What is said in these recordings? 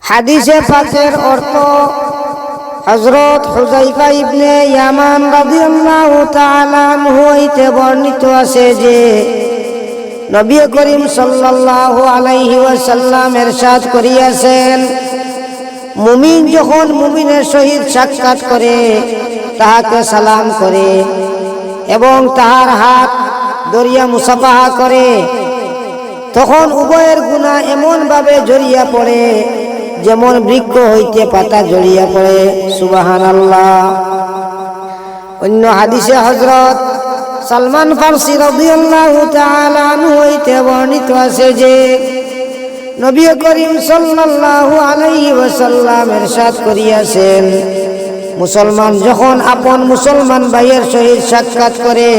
হাদিসে পাকের অর্থ হযরত হুযায়ফা ইবনে ইয়ামান রাদিয়াল্লাহু তাআলা আনহু হইতে বর্ণিত আছে যে নবী করিম সাল্লাল্লাহু আলাইহি ওয়াসাল্লাম ইরশাদ করিয়াছেন, মুমিন যখন মুমিনের সহিত সাক্ষাৎ করে তাহাকে সালাম করে এবং তাহার হাত ধরিয়া মুসাফাহা করে, তখন উভয়ের গুনাহ এমন ভাবে জড়িয়া পড়ে যেমন বৃক্ষ হইতে পাতা জড়িয়া পড়ে। সুবহানাল্লাহ। অন্য হাদিসে হযরত সালমান ফারসি রাদিয়াল্লাহু তাআলা আনহু হইতে বর্ণিত আছে যে নবী করিম সাল্লাল্লাহু আলাইহি ওয়াসাল্লাম ইরশাদ করিয়াছেন, মুসলমান যখন আপন মুসলমান ভাইয়ের সহিত সাক্ষাৎ করে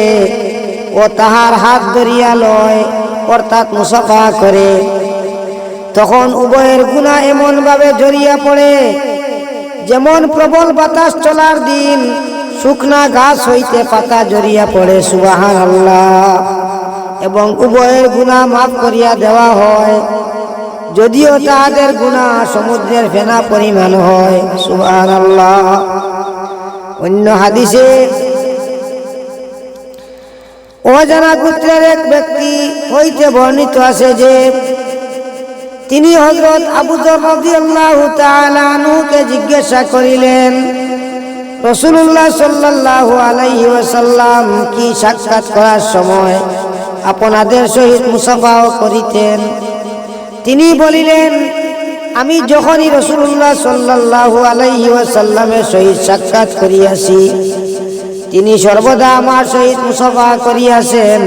ও তাহার হাত ধরিয়া লয় অর্থাৎ মুসাফা করে, তখন উভয়ের গুনাহ এমন ভাবে জড়িয়া পড়ে যেমন প্রবল বাতাস চলার দিন শুকনা ঘাস হইতে পাতা জড়িয়া পড়ে। সুবহানাল্লাহ। এবং উভয়ের গুনাহ মাফ করিয়া দেওয়া হয়, যদিও তাহাদের গুনাহ সমুদ্রের ফেনা পরিমাণ হয়। সুবহানাল্লাহ। অন্য হাদিসে অজানা গোত্রের এক ব্যক্তি হইতে বর্ণিত আছে যে তিনি হযরত আবু যর রাদিয়াল্লাহু তাআলা আনহুকে জিজ্ঞাসা করিলেন, রাসূলুল্লাহ সাল্লাল্লাহু আলাইহি ওয়াসাল্লাম কি সাক্ষাৎ করার সময় আপনাদের সহিত মুসাফা করিতেন? তিনি বলিলেন, আমি যখনই রাসূলুল্লাহ সাল্লাল্লাহু আলাইহি ওয়াসাল্লামের সহিত সাক্ষাৎ করিয়াছি, তিনি সর্বদা আমার সহিত মুসাফা করিয়াছেন।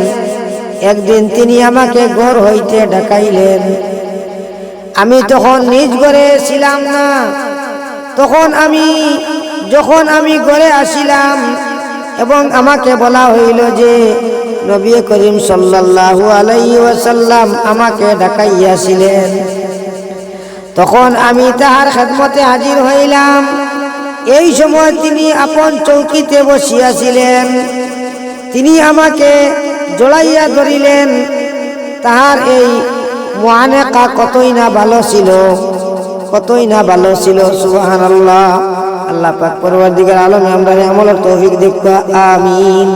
একদিন তিনি আমাকে ঘর হইতে ডাকাইলেন, আমি তখন নিজ ঘরে ছিলাম না। যখন আমি ঘরে আসিলাম এবং আমাকে বলা হইল যে নবী করিম সাল্লাল্লাহু আলাইহি ওয়াসাল্লাম আমাকে ডাকাইয়াছিলেন, তখন আমি তাহার খেদমতে হাজির হইলাম। এই সময় তিনি আপন চৌকিতে বসিয়াছিলেন। তিনি আমাকে জড়াইয়া ধরিলেন। তাহার এই মুআনাকা কতই না ভালো ছিল। সুবহানাল্লাহ। আল্লাহ পাক পরওয়ারদিগার আলমে আমরা আমলের তৌফিক দিক। আমিন।